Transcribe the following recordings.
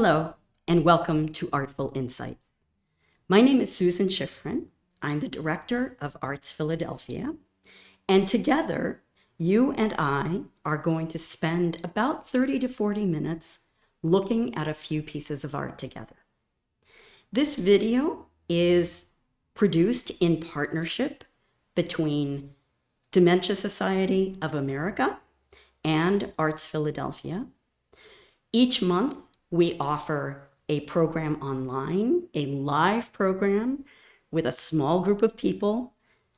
Hello, and welcome to ARTFul Insights. My name is Susan Shifrin. I'm the director of ARTZ Philadelphia, and together, you and I are going to spend about 30 to 40 minutes looking at a few pieces of art together. This video is produced in partnership between Dementia Society of America and ARTZ Philadelphia. Each month, we offer a program online, a live program with a small group of people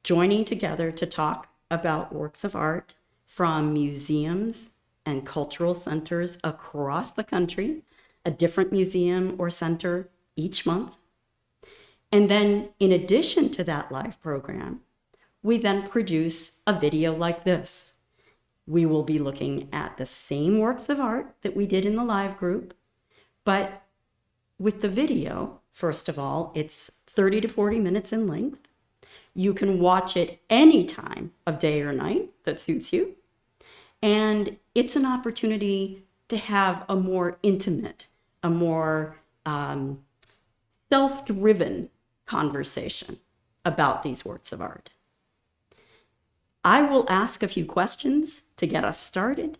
joining together to talk about works of art from museums and cultural centers across the country, a different museum or center each month. And then in addition to that live program, we then produce a video like this. We will be looking at the same works of art that we did in the live group, but with the video, first of all, it's 30 to 40 minutes in length. You can watch it any time of day or night that suits you. And it's an opportunity to have a more intimate, a more self-driven conversation about these works of art. I will ask a few questions to get us started,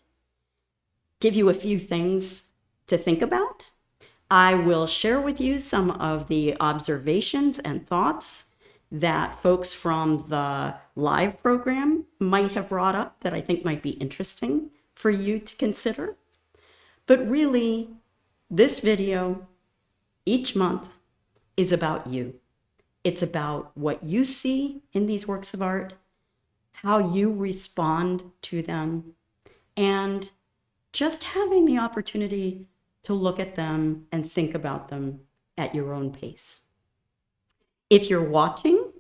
give you a few things to think about. I will share with you some of the observations and thoughts that folks from the live program might have brought up that I think might be interesting for you to consider. But really, this video each month is about you. It's about what you see in these works of art, how you respond to them, and just having the opportunity to look at them and think about them at your own pace. If you're watching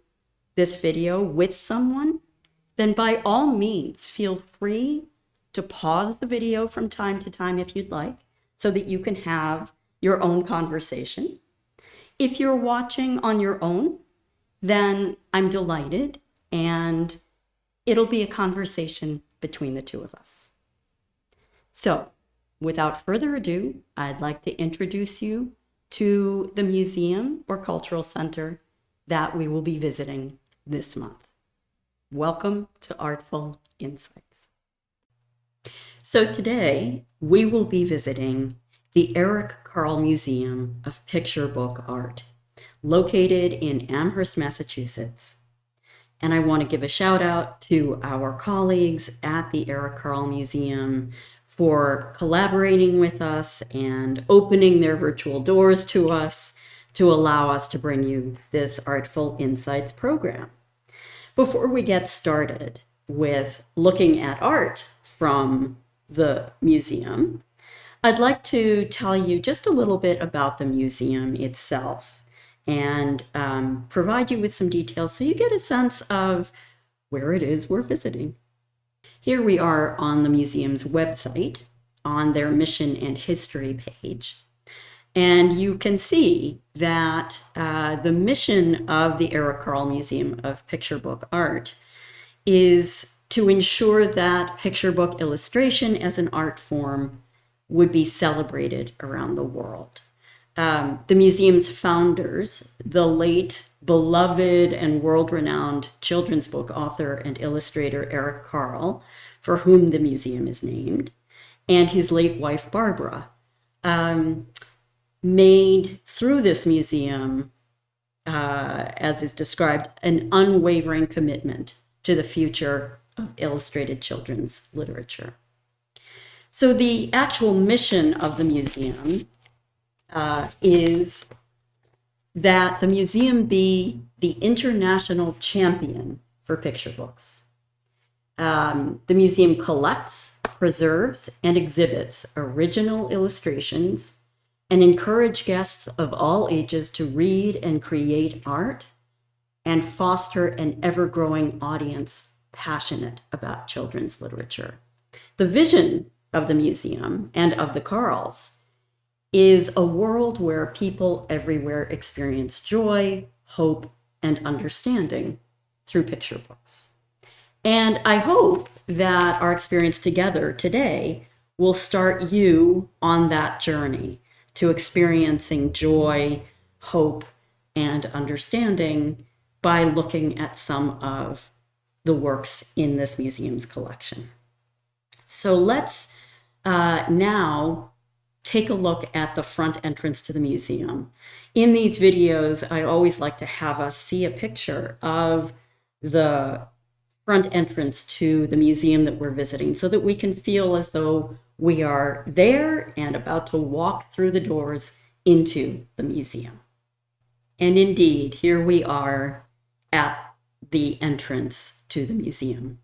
this video with someone, then by all means, feel free to pause the video from time to time if you'd like, so that you can have your own conversation. If you're watching on your own, then I'm delighted, and it'll be a conversation between the two of us. So, without further ado, I'd like to introduce you to the museum or cultural center that we will be visiting this month. Welcome to ARTFul Insights. So today, we will be visiting the Eric Carle Museum of Picture Book Art, located in Amherst, Massachusetts. And I want to give a shout out to our colleagues at the Eric Carle Museum for collaborating with us and opening their virtual doors to us to allow us to bring you this ARTFul Insights program. Before we get started with looking at art from the museum, I'd like to tell you just a little bit about the museum itself and provide you with some details so you get a sense of where it is we're visiting. Here we are on the museum's website on their mission and history page. And you can see that the mission of the Eric Carle Museum of Picture Book Art is to ensure that picture book illustration as an art form would be celebrated around the world. The museum's founders, the late beloved and world-renowned children's book author and illustrator Eric Carle, for whom the museum is named, and his late wife Barbara, made through this museum, as is described, an unwavering commitment to the future of illustrated children's literature. So the actual mission of the museum is that the museum be the international champion for picture books. The museum collects, preserves, and exhibits original illustrations and encourage guests of all ages to read and create art and foster an ever-growing audience passionate about children's literature. The vision of the museum and of the Carles is a world where people everywhere experience joy, hope, and understanding through picture books. And I hope that our experience together today will start you on that journey to experiencing joy, hope, and understanding by looking at some of the works in this museum's collection. So let's now take a look at the front entrance to the museum. In these videos, I always like to have us see a picture of the front entrance to the museum that we're visiting so that we can feel as though we are there and about to walk through the doors into the museum. And indeed, here we are at the entrance to the museum.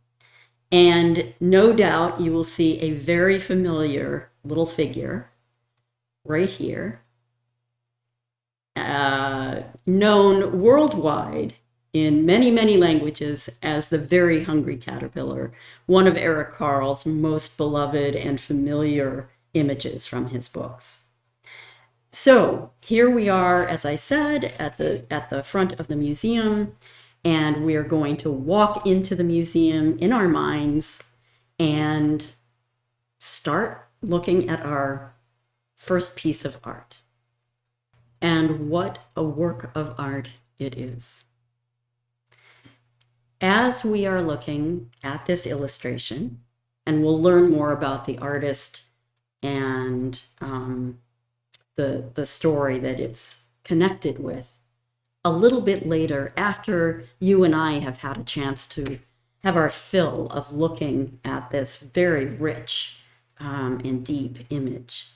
And no doubt you will see a very familiar little figure right here, known worldwide in many, many languages as the Very Hungry Caterpillar, one of Eric Carle's most beloved and familiar images from his books. So here we are, as I said, at the front of the museum, and we are going to walk into the museum in our minds and start looking at our first piece of art. And what a work of art it is. As we are looking at this illustration, and we'll learn more about the artist and the story that it's connected with a little bit later, after you and I have had a chance to have our fill of looking at this very rich and deep image.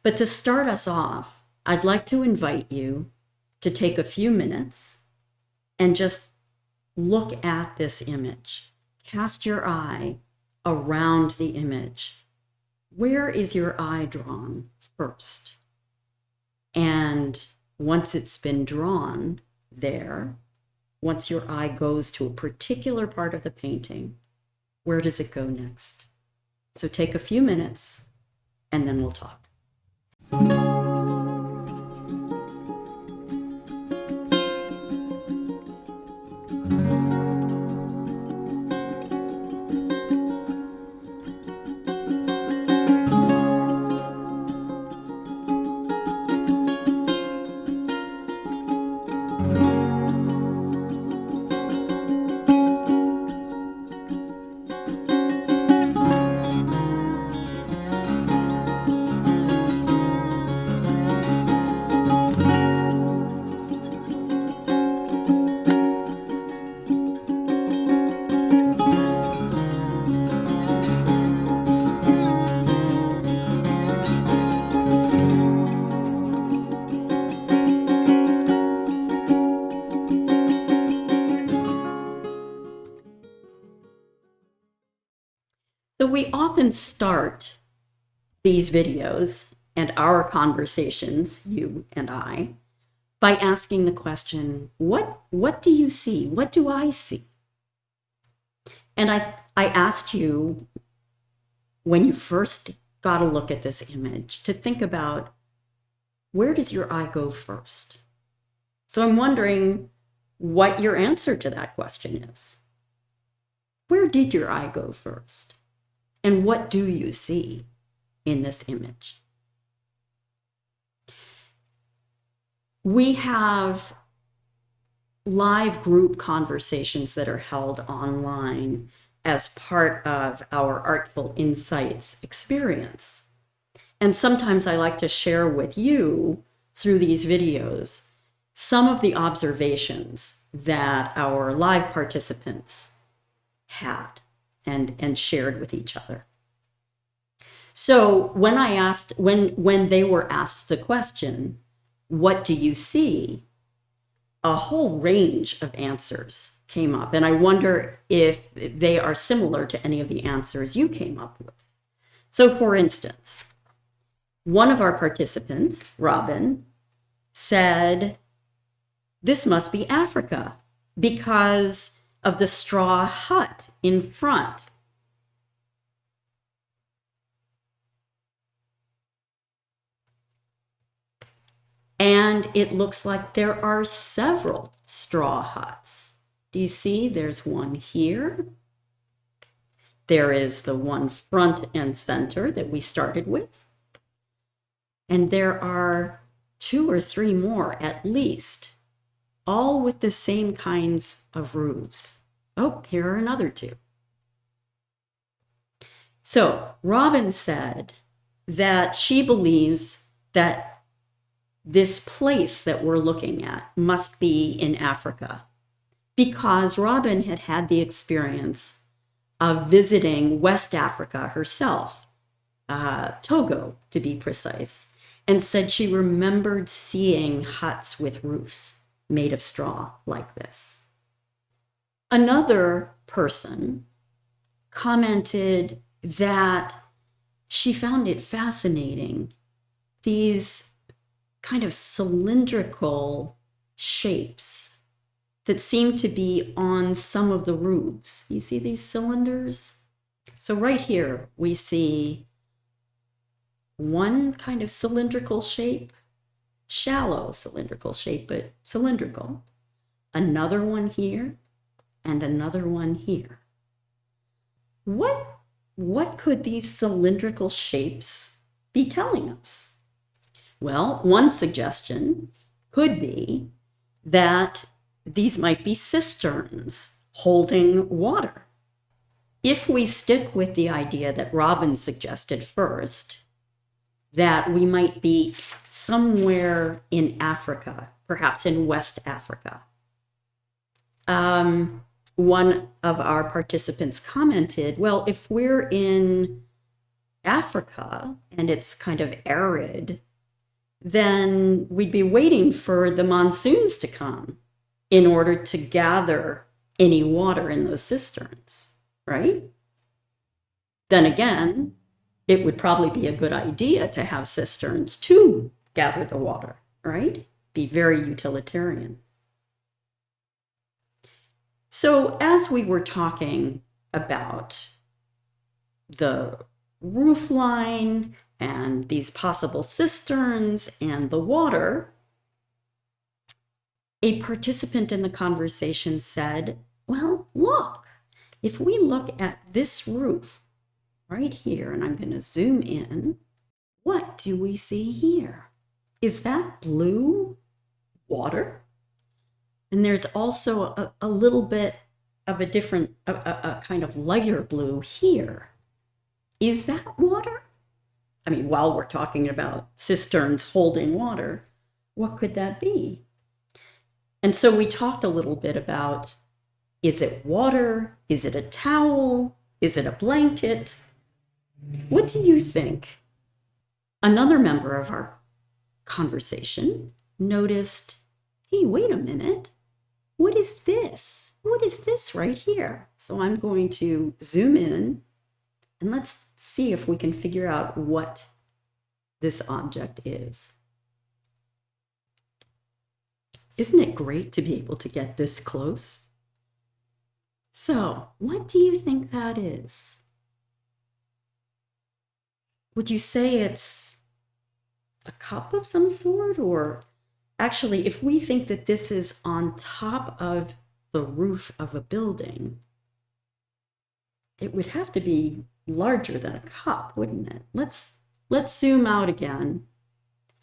But to start us off, I'd like to invite you to take a few minutes and just look at this image. Cast your eye around the image. Where is your eye drawn first? And once it's been drawn there, once your eye goes to a particular part of the painting, where does it go next? So take a few minutes and then we'll talk. So we often start these videos and our conversations, you and I, by asking the question, what do you see? What do I see? And I asked you, when you first got a look at this image, to think about, where does your eye go first? So I'm wondering what your answer to that question is. Where did your eye go first? And what do you see in this image? We have live group conversations that are held online as part of our ARTFul Insights experience. And sometimes I like to share with you through these videos some of the observations that our live participants had and shared with each other. So when they were asked the question, what do you see? A whole range of answers came up. And I wonder if they are similar to any of the answers you came up with. So for instance, one of our participants, Robin, said, this must be Africa because of the straw hut in front. And it looks like there are several straw huts. Do you see? There's one here. There is the one front and center that we started with. And there are 2 or 3 more at least, all with the same kinds of roofs. Oh, here are another 2. So Robin said that she believes that this place that we're looking at must be in Africa, because Robin had had the experience of visiting West Africa herself, Togo to be precise, and said she remembered seeing huts with roofs made of straw like this. Another person commented that she found it fascinating, these kind of cylindrical shapes that seem to be on some of the roofs. You see these cylinders? So right here, we see one kind of cylindrical shape, shallow cylindrical shape, but cylindrical. Another one here, and another one here. What could these cylindrical shapes be telling us? Well, one suggestion could be that these might be cisterns holding water. If we stick with the idea that Robin suggested first, that we might be somewhere in Africa, perhaps in West Africa. One of our participants commented, well, if we're in Africa and it's kind of arid, then we'd be waiting for the monsoons to come in order to gather any water in those cisterns, right? Then again, it would probably be a good idea to have cisterns to gather the water, right? Be very utilitarian. So as we were talking about the roof line and these possible cisterns and the water, a participant in the conversation said, well, look, if we look at this roof right here, and I'm going to zoom in, what do we see here? Is that blue water? And there's also a little bit of a different, a kind of lighter blue here. Is that water? I mean, while we're talking about cisterns holding water, what could that be? And so we talked a little bit about, is it water? Is it a towel? Is it a blanket? What do you think? Another member of our conversation noticed, hey, wait a minute. What is this? What is this right here? So I'm going to zoom in and let's see if we can figure out what this object is. Isn't it great to be able to get this close? So, what do you think that is? Would you say it's a cup of some sort? Or actually, if we think that this is on top of the roof of a building, it would have to be larger than a cup, wouldn't it? Let's zoom out again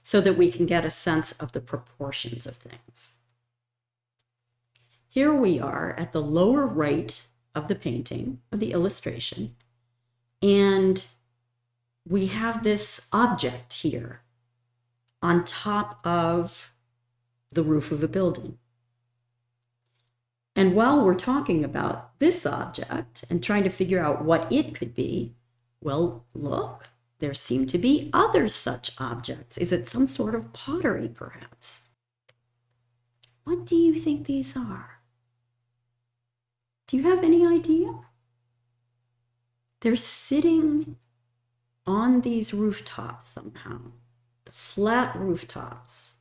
so that we can get a sense of the proportions of things. Here we are at the lower right of the painting, of the illustration, and we have this object here on top of the roof of a building. And while we're talking about this object and trying to figure out what it could be, well, look, there seem to be other such objects. Is it some sort of pottery, perhaps? What do you think these are? Do you have any idea? They're sitting on these rooftops somehow, the flat rooftops.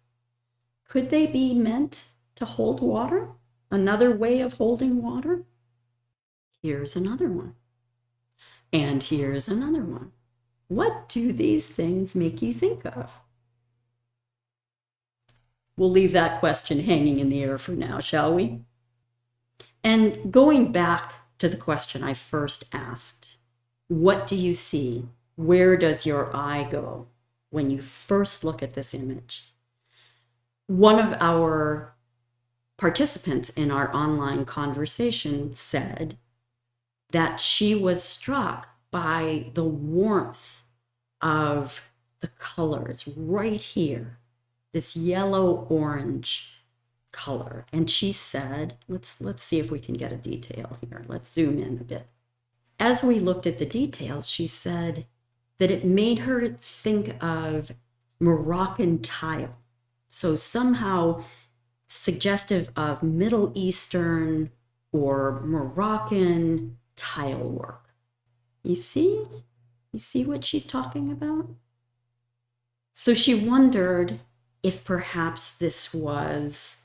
Could they be meant to hold water? Another way of holding water? Here's another one. And here's another one. What do these things make you think of? We'll leave that question hanging in the air for now, shall we? And going back to the question I first asked, what do you see? Where does your eye go when you first look at this image. One of our participants in our online conversation said that she was struck by the warmth of the colors right here, this yellow-orange color. And she said, let's see if we can get a detail here. Let's zoom in a bit. As we looked at the details, she said that it made her think of Moroccan tile. So somehow suggestive of Middle Eastern or Moroccan tile work. You see? You see what she's talking about? So she wondered if perhaps this was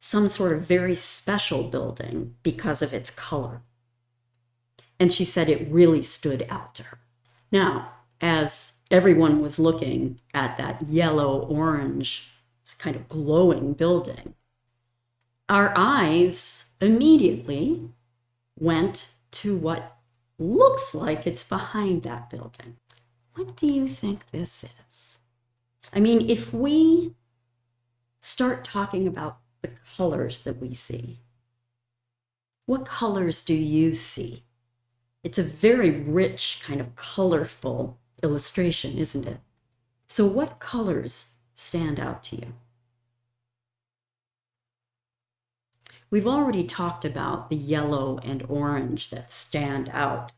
some sort of very special building because of its color. And she said it really stood out to her. Now, as everyone was looking at that yellow-orange, kind of glowing building, our eyes immediately went to what looks like it's behind that building. What do you think this is? I mean, if we start talking about the colors that we see, what colors do you see? It's a very rich, kind of colorful illustration, isn't it? So what colors stand out to you? We've already talked about the yellow and orange that stand out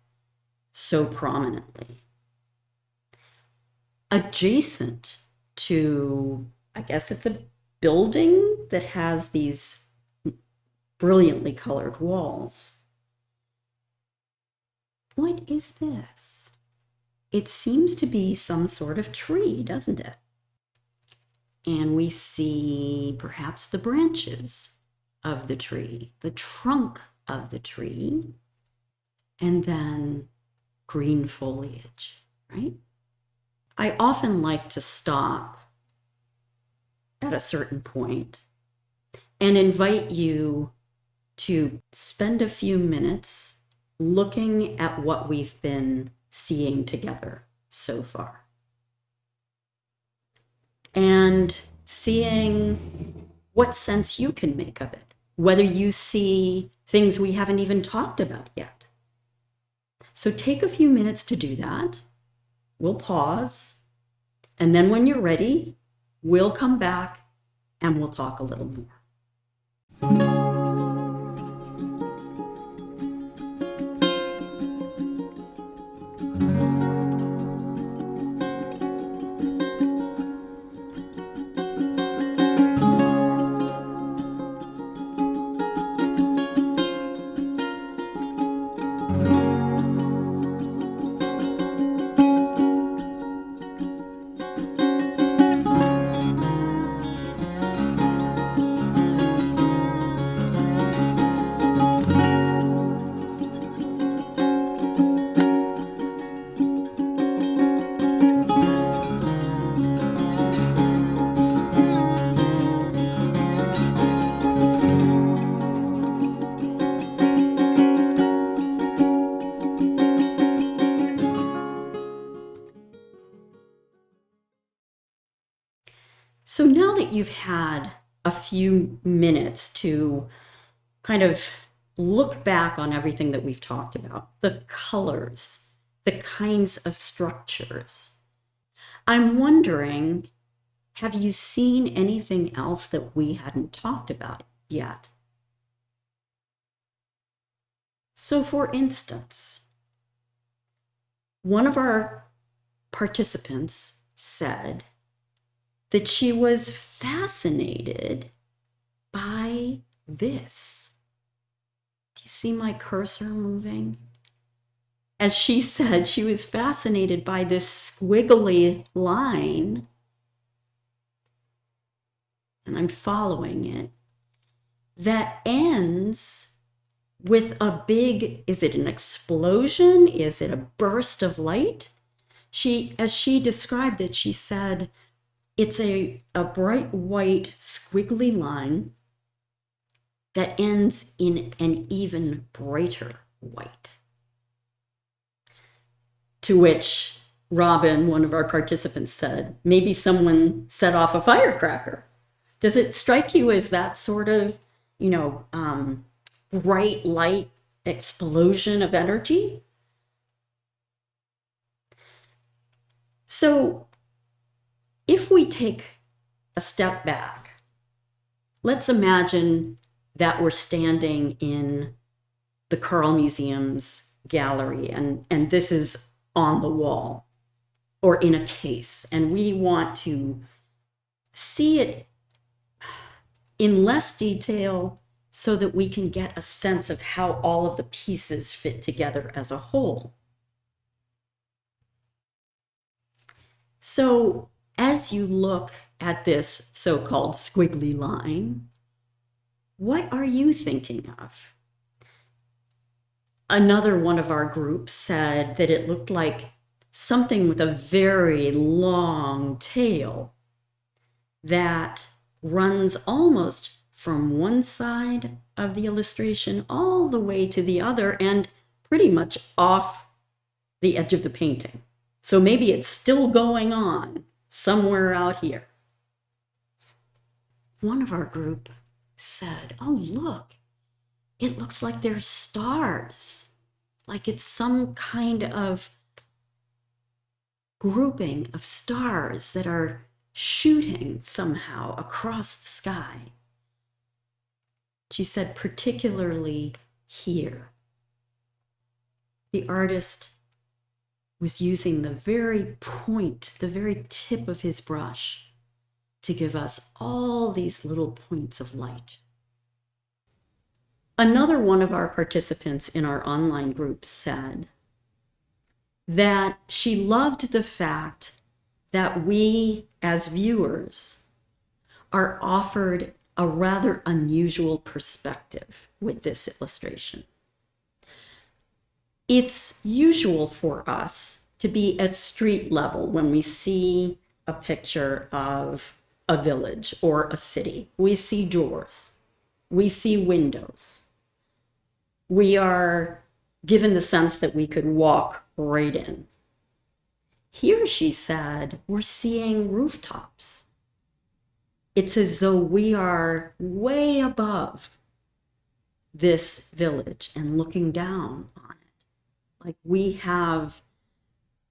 so prominently. Adjacent to, I guess it's a building that has these brilliantly colored walls. What is this? It seems to be some sort of tree, doesn't it? And we see perhaps the branches of the tree, the trunk of the tree, and then green foliage, right? I often like to stop at a certain point and invite you to spend a few minutes looking at what we've been seeing together so far. And seeing what sense you can make of it, whether you see things we haven't even talked about yet. So take a few minutes to do that. We'll pause, and then when you're ready, we'll come back and we'll talk a little more. So now that you've had a few minutes to kind of look back on everything that we've talked about, the colors, the kinds of structures, I'm wondering, have you seen anything else that we hadn't talked about yet? So for instance, one of our participants said that she was fascinated by this. Do you see my cursor moving? As she said, she was fascinated by this squiggly line, and I'm following it, that ends with a big, is it an explosion? Is it a burst of light? As she described it, she said, it's a bright white squiggly line that ends in an even brighter white. To which Robin, one of our participants, said, maybe someone set off a firecracker. Does it strike you as that sort of, bright light explosion of energy? So if we take a step back, let's imagine that we're standing in the Carle Museum's gallery, and this is on the wall or in a case, and we want to see it in less detail so that we can get a sense of how all of the pieces fit together as a whole. So as you look at this so-called squiggly line, what are you thinking of? Another one of our groups said that it looked like something with a very long tail that runs almost from one side of the illustration all the way to the other and pretty much off the edge of the painting. So maybe it's still going on somewhere out here. One of our group said, oh, look, it looks like there's stars, like it's some kind of grouping of stars that are shooting somehow across the sky. She said, particularly here. The artist was using the very point, the very tip of his brush to give us all these little points of light. Another one of our participants in our online group said that she loved the fact that we, as viewers, are offered a rather unusual perspective with this illustration. It's usual for us to be at street level when we see a picture of a village or a city. We see doors, we see windows. We are given the sense that we could walk right in. Here, she said, we're seeing rooftops. It's as though we are way above this village and looking down on it. Like we have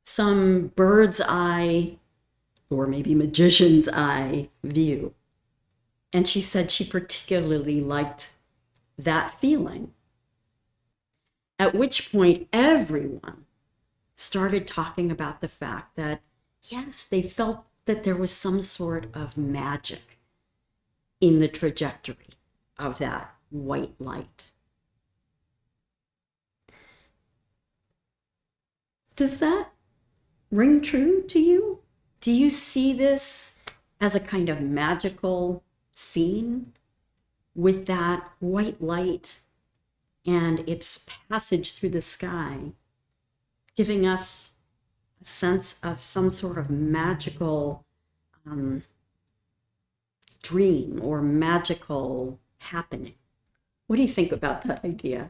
some bird's eye or maybe magician's eye view. And she said she particularly liked that feeling. At which point everyone started talking about the fact that, yes, they felt that there was some sort of magic in the trajectory of that white light. Does that ring true to you? Do you see this as a kind of magical scene with that white light and its passage through the sky, giving us a sense of some sort of magical dream or magical happening? What do you think about that idea?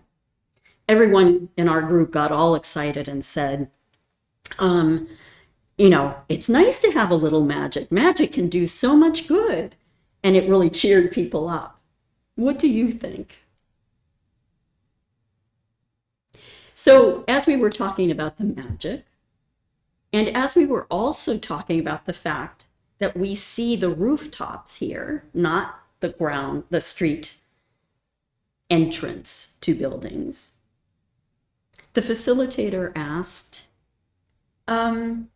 Everyone in our group got all excited and said, it's nice to have a little magic. Magic can do so much good. And it really cheered people up. What do you think? So as we were talking about the magic, and as we were also talking about the fact that we see the rooftops here, not the ground, the street entrance to buildings, the facilitator asked, how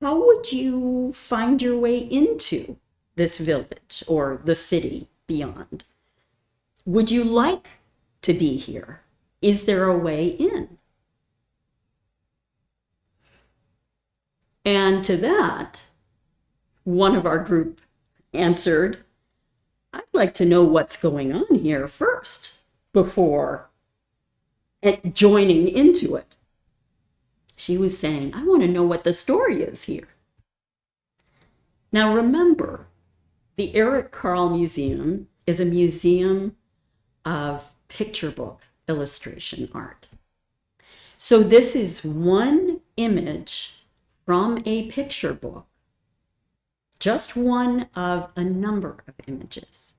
would you find your way into this village or the city beyond? Would you like to be here? Is there a way in? And to that, one of our group answered, I'd like to know what's going on here first before joining into it. She was saying, I want to know what the story is here. Now remember, the Eric Carle Museum is a museum of picture book illustration art. So this is one image from a picture book, just one of a number of images.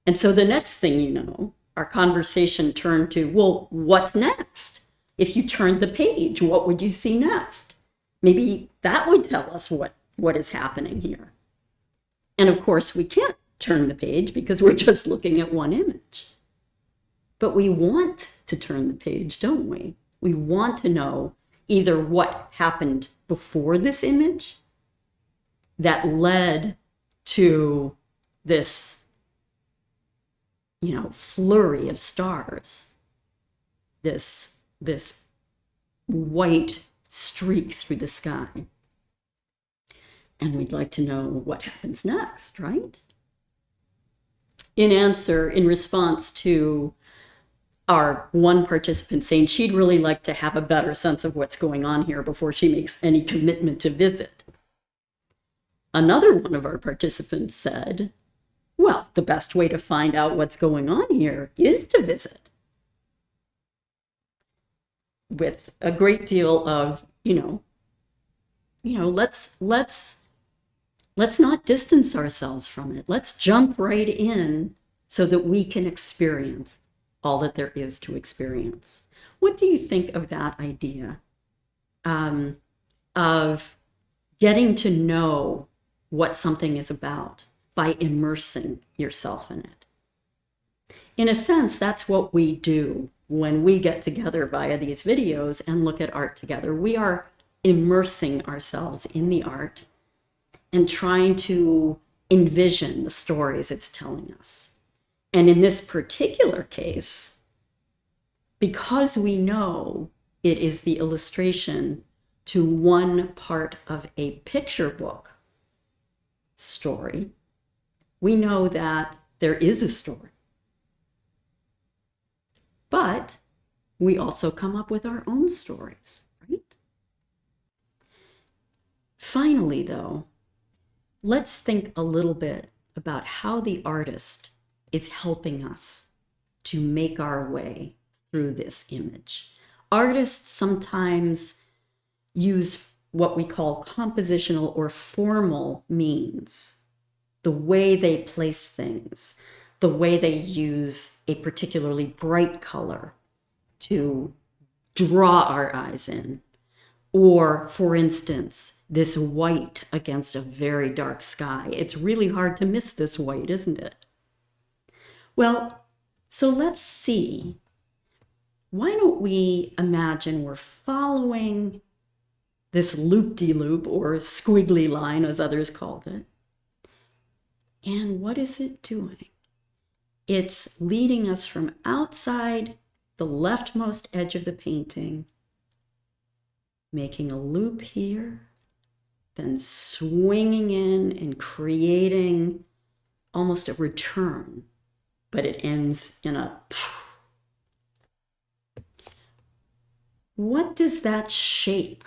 And so the next thing you know, our conversation turned to, well, what's next? If you turned the page, what would you see next? Maybe that would tell us what is happening here. And of course, we can't turn the page because we're just looking at one image. But we want to turn the page, don't we? We want to know either what happened before this image that led to this, flurry of stars, this white streak through the sky. And we'd like to know what happens next, right? In response to our one participant saying she'd really like to have a better sense of what's going on here before she makes any commitment to visit, another one of our participants said, well, the best way to find out what's going on here is to visit. With a great deal of, let's not distance ourselves from it. Let's jump right in so that we can experience all that there is to experience. What do you think of that idea of getting to know what something is about by immersing yourself in it? In a sense, that's what we do when we get together via these videos and look at art together. We are immersing ourselves in the art and trying to envision the stories it's telling us. And in this particular case, because we know it is the illustration to one part of a picture book story, we know that there is a story. But we also come up with our own stories, right? Finally, though, let's think a little bit about how the artist is helping us to make our way through this image. Artists sometimes use what we call compositional or formal means, the way they place things, the way they use a particularly bright color to draw our eyes in. Or, for instance, this white against a very dark sky. It's really hard to miss this white, isn't it? Well, so let's see. Why don't we imagine we're following this loop-de-loop or squiggly line, as others called it. And what is it doing? It's leading us from outside the leftmost edge of the painting, making a loop here, then swinging in and creating almost a return, but it ends in a... What does that shape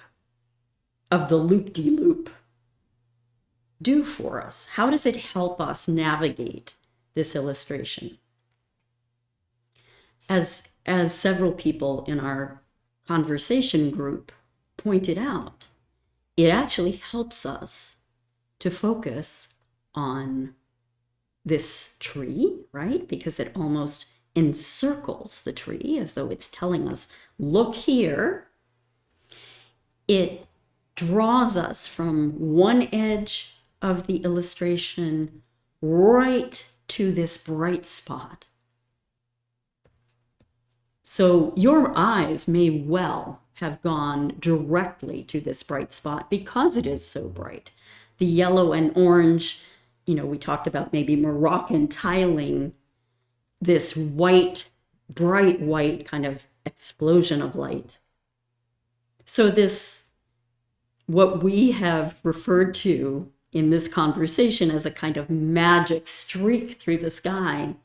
of the loop-de-loop do for us? How does it help us navigate this illustration? As several people in our conversation group pointed out, it actually helps us to focus on this tree, right? Because it almost encircles the tree as though it's telling us, look here. It draws us from one edge of the illustration right to this bright spot. So your eyes may well have gone directly to this bright spot because it is so bright. The yellow and orange, we talked about maybe Moroccan tiling, this white, bright white kind of explosion of light. So this, what we have referred to in this conversation as a kind of magic streak through the sky,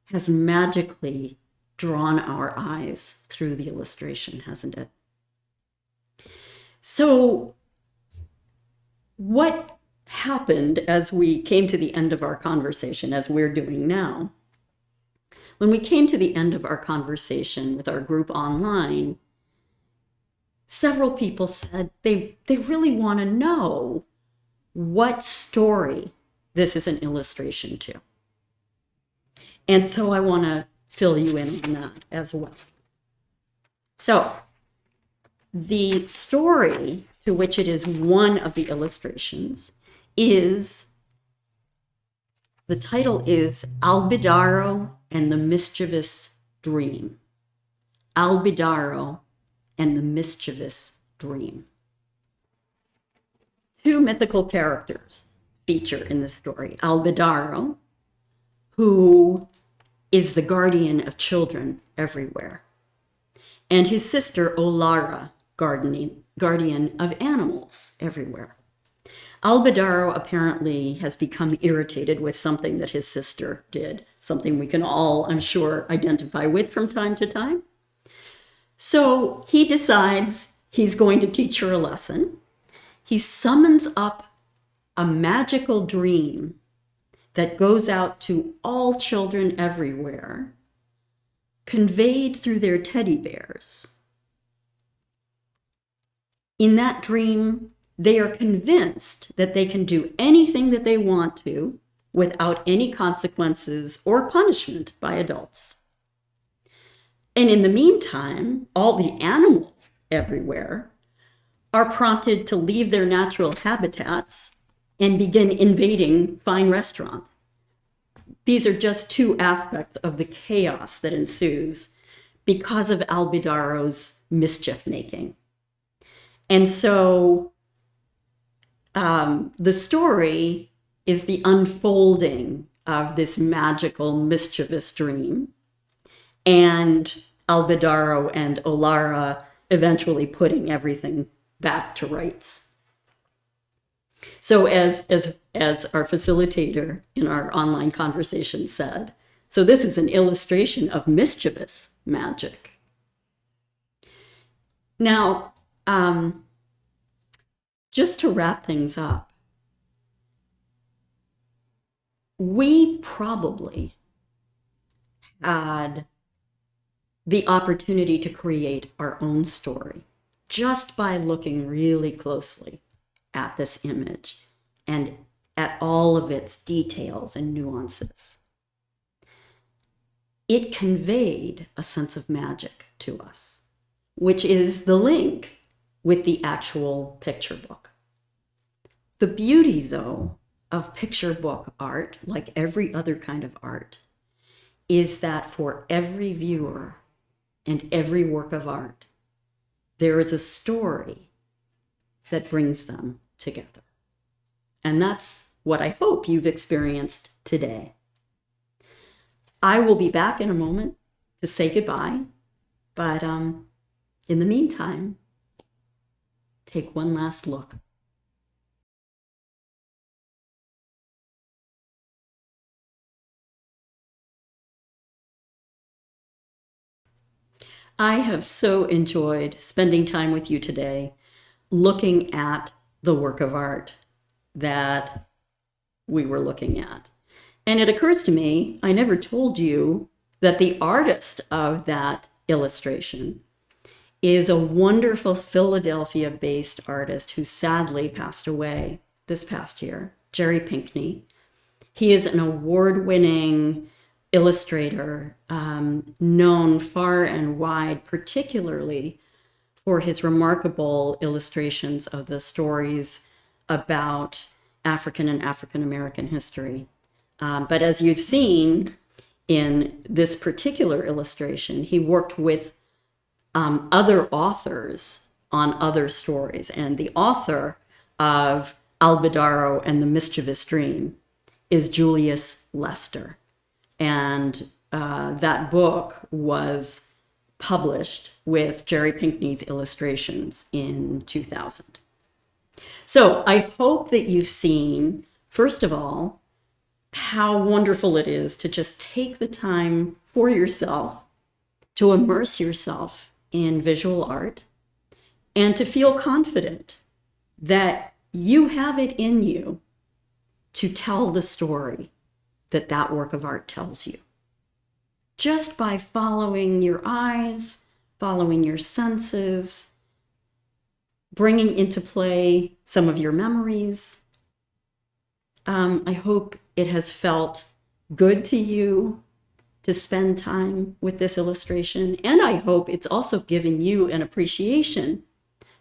has magically drawn our eyes through the illustration, hasn't it? So what happened as we came to the end of our conversation, as we're doing now? When we came to the end of our conversation with our group online, several people said they really want to know what story this is an illustration to. And so I want to fill you in on that as well. So the story to which it is one of the illustrations is, the title is Albidaro and the Mischievous Dream. Albidaro and the Mischievous Dream. Two mythical characters feature in the story. Albidaro, who is the guardian of children everywhere, and his sister Olara, guardian of animals everywhere. Albidaro apparently has become irritated with something that his sister did, something we can all, I'm sure, identify with from time to time. So he decides he's going to teach her a lesson. He summons up a magical dream that goes out to all children everywhere, conveyed through their teddy bears. In that dream, they are convinced that they can do anything that they want to without any consequences or punishment by adults. And in the meantime, all the animals everywhere are prompted to leave their natural habitats and begin invading fine restaurants. These are just two aspects of the chaos that ensues because of Albidaro's mischief making. And so the story is the unfolding of this magical, mischievous dream, and Albidaro and Olara eventually putting everything back to rights. So as our facilitator in our online conversation said, so this is an illustration of mischievous magic. Now, just to wrap things up, we probably had the opportunity to create our own story just by looking really closely at this image and at all of its details and nuances. It conveyed a sense of magic to us, which is the link with the actual picture book. The beauty, though, of picture book art, like every other kind of art, is that for every viewer and every work of art, there is a story that brings them together. And that's what I hope you've experienced today. I will be back in a moment to say goodbye, but in the meantime, take one last look. I have so enjoyed spending time with you today, looking at the work of art that we were looking at. And it occurs to me, I never told you that the artist of that illustration is a wonderful Philadelphia-based artist who sadly passed away this past year, Jerry Pinkney. He is an award-winning illustrator, known far and wide, particularly for his remarkable illustrations of the stories about African and African-American history. But as you've seen in this particular illustration, he worked with other authors on other stories. And the author of Albidaro and the Mischievous Dream is Julius Lester. And that book was published with Jerry Pinkney's illustrations in 2000. So I hope that you've seen, first of all, how wonderful it is to just take the time for yourself to immerse yourself in visual art and to feel confident that you have it in you to tell the story that that work of art tells you. Just by following your eyes, following your senses, bringing into play some of your memories. I hope it has felt good to you to spend time with this illustration. And I hope it's also given you an appreciation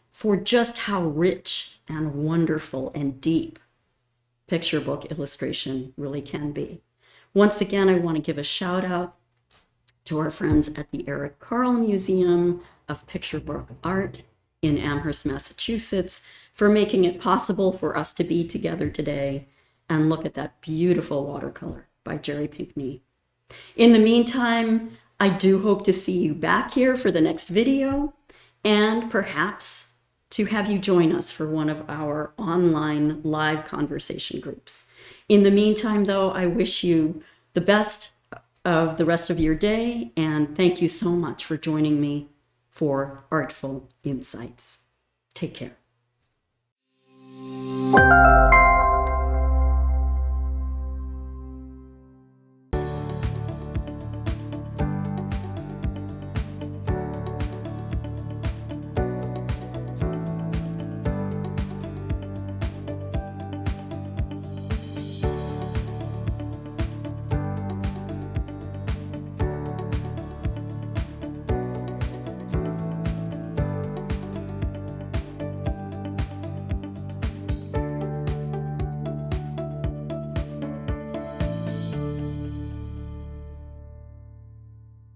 for just how rich and wonderful and deep picture book illustration really can be. Once again, I want to give a shout out to our friends at the Eric Carle Museum of Picture Book Art in Amherst, Massachusetts, for making it possible for us to be together today and look at that beautiful watercolor by Jerry Pinkney. In the meantime, I do hope to see you back here for the next video, and perhaps to have you join us for one of our online live conversation groups. In the meantime, though, I wish you the best of the rest of your day, and thank you so much for joining me for ARTFul Insights. Take care.